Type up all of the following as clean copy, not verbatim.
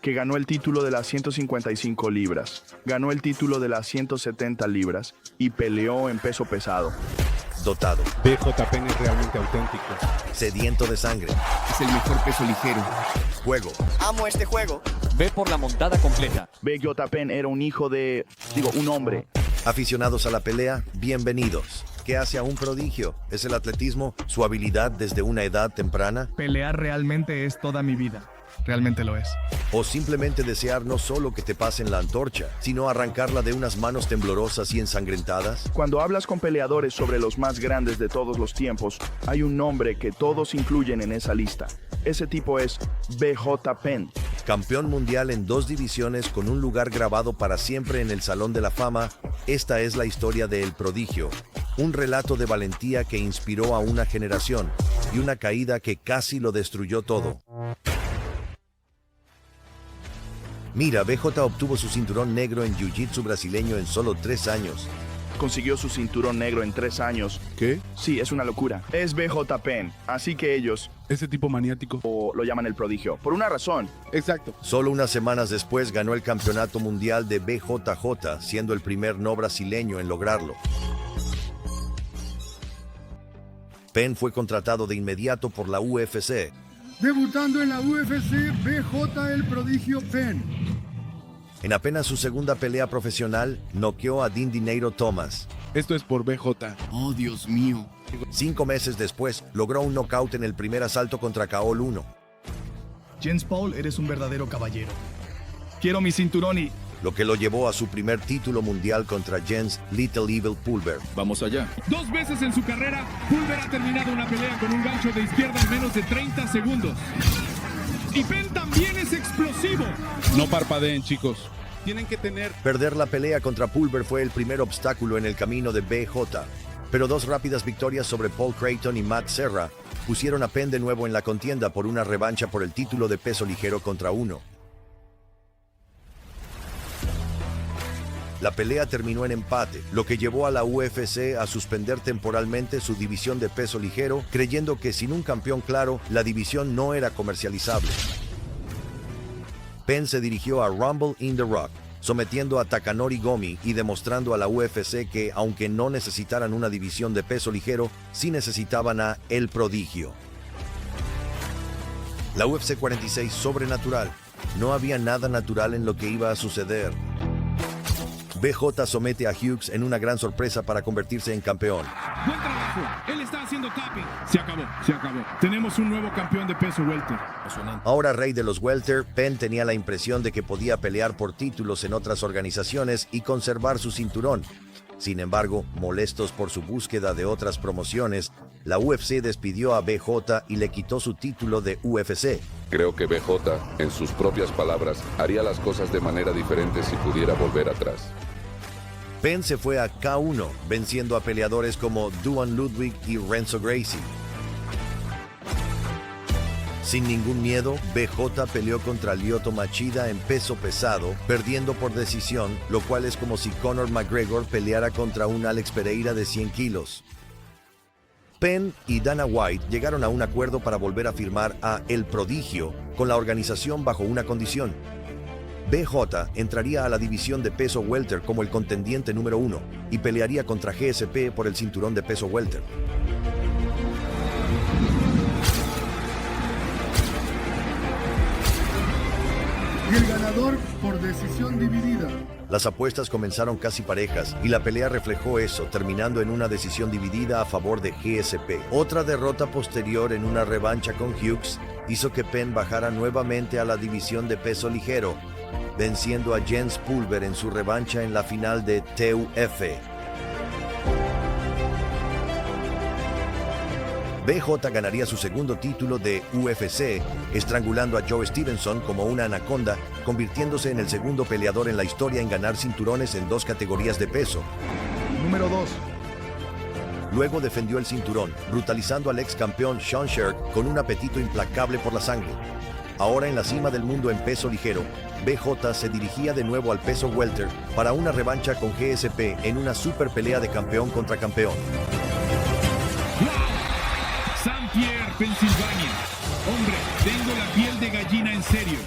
que ganó el título de las 155 libras, ganó el título de las 170 libras y peleó en peso pesado. Dotado, BJ Penn es realmente auténtico. sediento de sangre, Es el mejor peso ligero. juego, Amo este juego. Ve por la montada completa. BJ Penn era un un hombre. aficionados a la pelea, bienvenidos. ¿Qué hace a un prodigio? ¿Es el atletismo, su habilidad desde una edad temprana? Pelear realmente es toda mi vida. Realmente lo es. ¿O simplemente desear no solo que te pasen la antorcha, sino arrancarla de unas manos temblorosas y ensangrentadas? Cuando hablas con peleadores sobre los más grandes de todos los tiempos, hay un nombre que todos incluyen en esa lista. Ese tipo es BJ Penn. Campeón mundial en 2 divisiones con un lugar grabado para siempre en el Salón de la Fama, esta es la historia de El Prodigio. Un relato de valentía que inspiró a una generación y una caída que casi lo destruyó todo. Mira, BJ obtuvo su cinturón negro en Jiu-Jitsu brasileño en solo 3 años. Consiguió su cinturón negro en 3 años. ¿Qué? Sí, es una locura. Es BJ Penn, así que ellos Ese tipo maniático. lo llaman el prodigio. Por una razón. Exacto. Solo unas semanas después ganó el campeonato mundial de BJJ, siendo el primer no brasileño en lograrlo. Penn fue contratado de inmediato por la UFC. Debutando en la UFC, BJ El Prodigio Penn. En apenas su segunda pelea profesional, noqueó a Dean Dinero Thomas. Esto es por BJ. Oh, Dios mío. 5 meses después, logró un knockout en el primer asalto contra Kaol 1. Jens Paul, eres un verdadero caballero. Quiero mi cinturón y... Lo que lo llevó a su primer título mundial contra Jens Little Evil Pulver. Vamos allá. 2 veces en su carrera, Pulver ha terminado una pelea con un gancho de izquierda en menos de 30 segundos. Y Penn también es explosivo. No parpadeen, chicos. Tienen que tener... Perder la pelea contra Pulver fue el primer obstáculo en el camino de BJ, pero 2 rápidas victorias sobre Paul Creighton y Matt Serra pusieron a Penn de nuevo en la contienda por una revancha por el título de peso ligero contra 1. La pelea terminó en empate, lo que llevó a la UFC a suspender temporalmente su división de peso ligero, creyendo que sin un campeón claro, la división no era comercializable. Penn se dirigió a Rumble in the Rock, sometiendo a Takanori Gomi y demostrando a la UFC que, aunque no necesitaran una división de peso ligero, sí necesitaban a El Prodigio. La UFC 46 sobrenatural. No había nada natural en lo que iba a suceder. BJ somete a Hughes en una gran sorpresa para convertirse en campeón. Buen trabajo. Él está haciendo tapping. Se acabó, se acabó. Tenemos un nuevo campeón de peso welter. Ahora rey de los welter, Penn tenía la impresión de que podía pelear por títulos en otras organizaciones y conservar su cinturón. Sin embargo, molestos por su búsqueda de otras promociones, la UFC despidió a BJ y le quitó su título de UFC. Creo que BJ, en sus propias palabras, haría las cosas de manera diferente si pudiera volver atrás. Penn se fue a K1, venciendo a peleadores como Duan Ludwig y Renzo Gracie. Sin ningún miedo, BJ peleó contra Lyoto Machida en peso pesado, perdiendo por decisión, lo cual es como si Conor McGregor peleara contra un Alex Pereira de 100 kilos. Penn y Dana White llegaron a un acuerdo para volver a firmar a El Prodigio con la organización bajo una condición. BJ entraría a la división de peso welter como el contendiente número 1 y pelearía contra GSP por el cinturón de peso welter. Y el ganador por decisión dividida. Las apuestas comenzaron casi parejas y la pelea reflejó eso, terminando en una decisión dividida a favor de GSP. Otra derrota posterior en una revancha con Hughes hizo que Penn bajara nuevamente a la división de peso ligero, venciendo a Jens Pulver en su revancha en la final de TUF. BJ ganaría su segundo título de UFC, estrangulando a Joe Stevenson como una anaconda, convirtiéndose en el segundo peleador en la historia en ganar cinturones en 2 categorías de peso. Número 2. Luego defendió el cinturón, brutalizando al ex campeón Sean Sherk con un apetito implacable por la sangre. Ahora en la cima del mundo en peso ligero, BJ se dirigía de nuevo al peso welter para una revancha con GSP en una super pelea de campeón contra campeón. St. Pierre, Pensilvania. Hombre, tengo la piel de gallina en serio.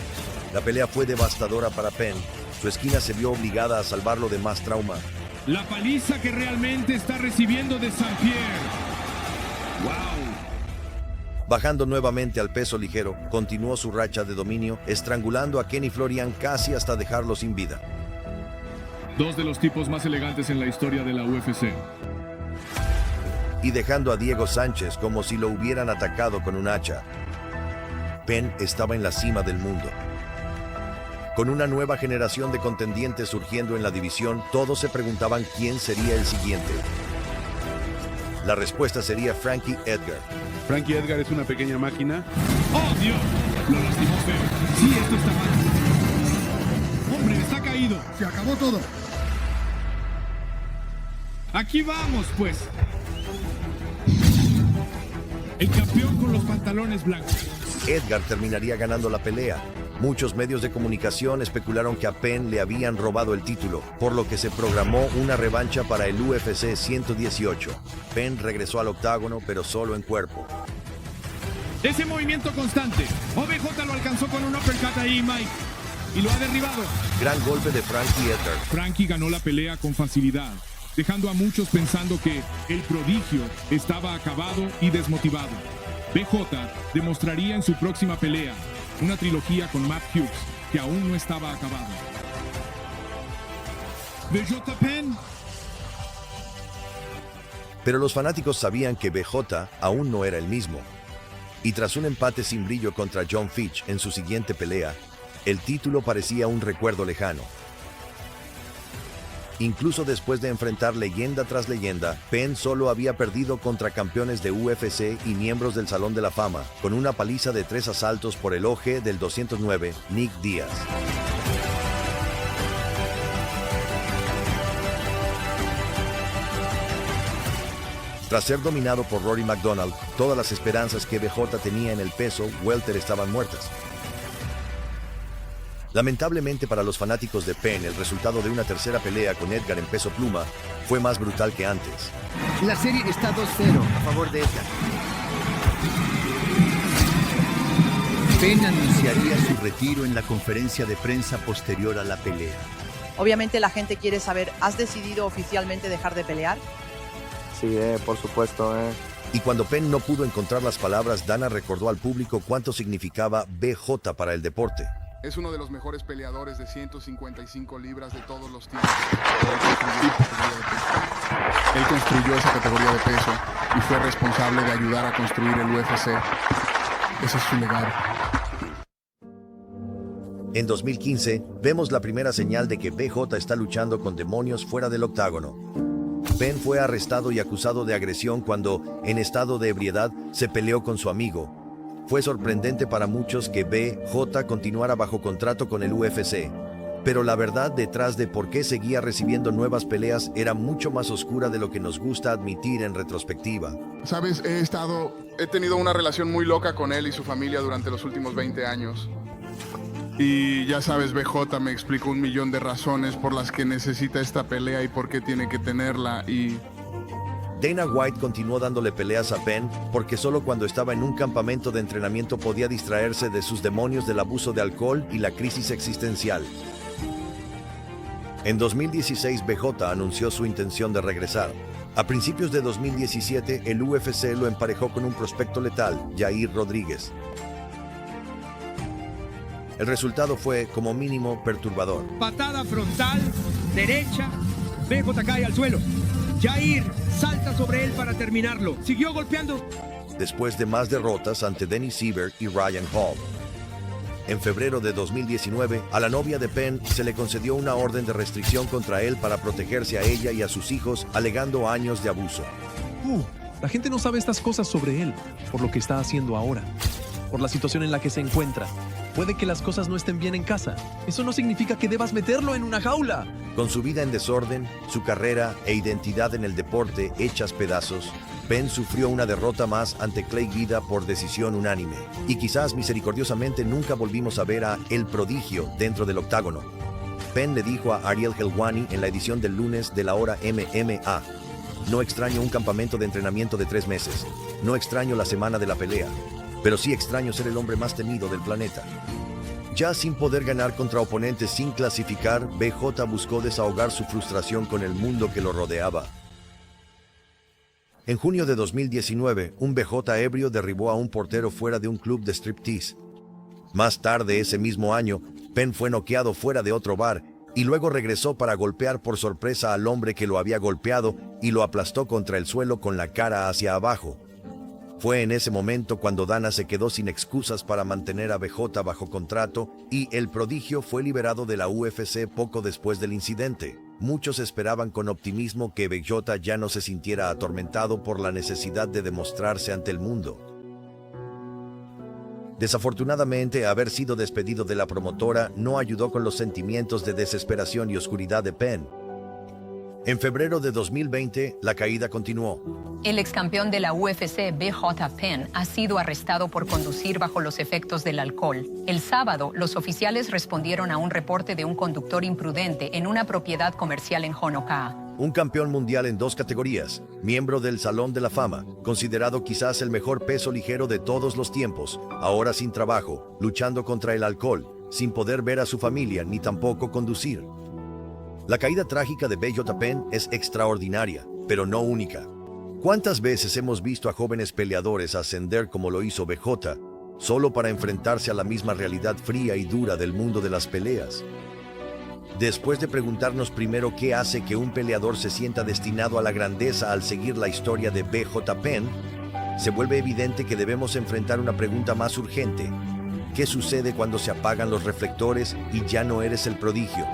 La pelea fue devastadora para Penn. Su esquina se vio obligada a salvarlo de más trauma. La paliza que realmente está recibiendo de St. Pierre. ¡Wow! Bajando nuevamente al peso ligero, continuó su racha de dominio, estrangulando a Kenny Florian casi hasta dejarlo sin vida. Dos de los tipos más elegantes en la historia de la UFC. Y dejando a Diego Sánchez como si lo hubieran atacado con un hacha. Penn estaba en la cima del mundo. Con una nueva generación de contendientes surgiendo en la división, todos se preguntaban quién sería el siguiente. La respuesta sería Frankie Edgar. Frankie Edgar es una pequeña máquina. ¡Oh, Dios! Lo lastimó feo. Sí, esto está mal. Hombre, está caído. Se acabó todo. Aquí vamos, pues. El campeón con los pantalones blancos. Edgar terminaría ganando la pelea. Muchos medios de comunicación especularon que a Penn le habían robado el título, por lo que se programó una revancha para el UFC 118. Penn regresó al octágono, pero solo en cuerpo. Ese movimiento constante. OBJ lo alcanzó con un uppercut ahí, Mike. Y lo ha derribado. Gran golpe de Frankie Edgar. Frankie ganó la pelea con facilidad, dejando a muchos pensando que el prodigio estaba acabado y desmotivado. BJ demostraría en su próxima pelea una trilogía con Matt Hughes que aún no estaba acabado. BJ Penn. Pero los fanáticos sabían que BJ aún no era el mismo. Y tras un empate sin brillo contra John Fitch en su siguiente pelea, el título parecía un recuerdo lejano. Incluso después de enfrentar leyenda tras leyenda, Penn solo había perdido contra campeones de UFC y miembros del Salón de la Fama, con una paliza de 3 asaltos por el OG del 209, Nick Diaz. Tras ser dominado por Rory MacDonald, todas las esperanzas que BJ tenía en el peso welter estaban muertas. Lamentablemente para los fanáticos de Penn, el resultado de una tercera pelea con Edgar en peso pluma fue más brutal que antes. La serie está 2-0 a favor de Edgar. Penn anunciaría su retiro en la conferencia de prensa posterior a la pelea. Obviamente la gente quiere saber, ¿has decidido oficialmente dejar de pelear? Sí, por supuesto. Y cuando Penn no pudo encontrar las palabras, Dana recordó al público cuánto significaba BJ para el deporte. Es uno de los mejores peleadores de 155 libras de todos los tiempos. Él construyó esa categoría de peso y fue responsable de ayudar a construir el UFC. Ese es su legado. En 2015, vemos la primera señal de que BJ está luchando con demonios fuera del octágono. Penn fue arrestado y acusado de agresión cuando, en estado de ebriedad, se peleó con su amigo. Fue sorprendente para muchos que BJ continuara bajo contrato con el UFC, pero la verdad detrás de por qué seguía recibiendo nuevas peleas era mucho más oscura de lo que nos gusta admitir en retrospectiva. Sabes, he tenido una relación muy loca con él y su familia durante los últimos 20 años. Y ya sabes, BJ me explicó 1.000.000 de razones por las que necesita esta pelea y por qué tiene que tenerla y... Dana White continuó dándole peleas a Penn porque solo cuando estaba en un campamento de entrenamiento podía distraerse de sus demonios del abuso de alcohol y la crisis existencial. En 2016, BJ anunció su intención de regresar. A principios de 2017, el UFC lo emparejó con un prospecto letal, Yair Rodríguez. El resultado fue, como mínimo, perturbador. Patada frontal, derecha, BJ cae al suelo. Yair salta sobre él para terminarlo. Siguió golpeando. Después de más derrotas ante Dennis Siver y Ryan Hall. En febrero de 2019, a la novia de Penn se le concedió una orden de restricción contra él para protegerse a ella y a sus hijos, alegando años de abuso. La gente no sabe estas cosas sobre él, por lo que está haciendo ahora, por la situación en la que se encuentra. Puede que las cosas no estén bien en casa. Eso no significa que debas meterlo en una jaula. Con su vida en desorden, su carrera e identidad en el deporte hechas pedazos, Penn sufrió una derrota más ante Clay Guida por decisión unánime. Y quizás misericordiosamente nunca volvimos a ver a El Prodigio dentro del octágono. Penn le dijo a Ariel Helwani en la edición del lunes de la hora MMA: no extraño un campamento de entrenamiento de 3 meses. No extraño la semana de la pelea. Pero sí extraño ser el hombre más temido del planeta. Ya sin poder ganar contra oponentes sin clasificar, BJ buscó desahogar su frustración con el mundo que lo rodeaba. En junio de 2019, un BJ ebrio derribó a un portero fuera de un club de striptease. Más tarde ese mismo año, Penn fue noqueado fuera de otro bar y luego regresó para golpear por sorpresa al hombre que lo había golpeado y lo aplastó contra el suelo con la cara hacia abajo. Fue en ese momento cuando Dana se quedó sin excusas para mantener a BJ bajo contrato y el prodigio fue liberado de la UFC poco después del incidente. Muchos esperaban con optimismo que BJ ya no se sintiera atormentado por la necesidad de demostrarse ante el mundo. Desafortunadamente, haber sido despedido de la promotora no ayudó con los sentimientos de desesperación y oscuridad de Penn. En febrero de 2020, la caída continuó. El ex campeón de la UFC, BJ Penn, ha sido arrestado por conducir bajo los efectos del alcohol. El sábado, los oficiales respondieron a un reporte de un conductor imprudente en una propiedad comercial en Honokaa. Un campeón mundial en 2 categorías, miembro del Salón de la Fama, considerado quizás el mejor peso ligero de todos los tiempos, ahora sin trabajo, luchando contra el alcohol, sin poder ver a su familia ni tampoco conducir. La caída trágica de BJ Penn es extraordinaria, pero no única. ¿Cuántas veces hemos visto a jóvenes peleadores ascender como lo hizo BJ, solo para enfrentarse a la misma realidad fría y dura del mundo de las peleas? Después de preguntarnos primero qué hace que un peleador se sienta destinado a la grandeza al seguir la historia de BJ Penn, se vuelve evidente que debemos enfrentar una pregunta más urgente. ¿Qué sucede cuando se apagan los reflectores y ya no eres el prodigio?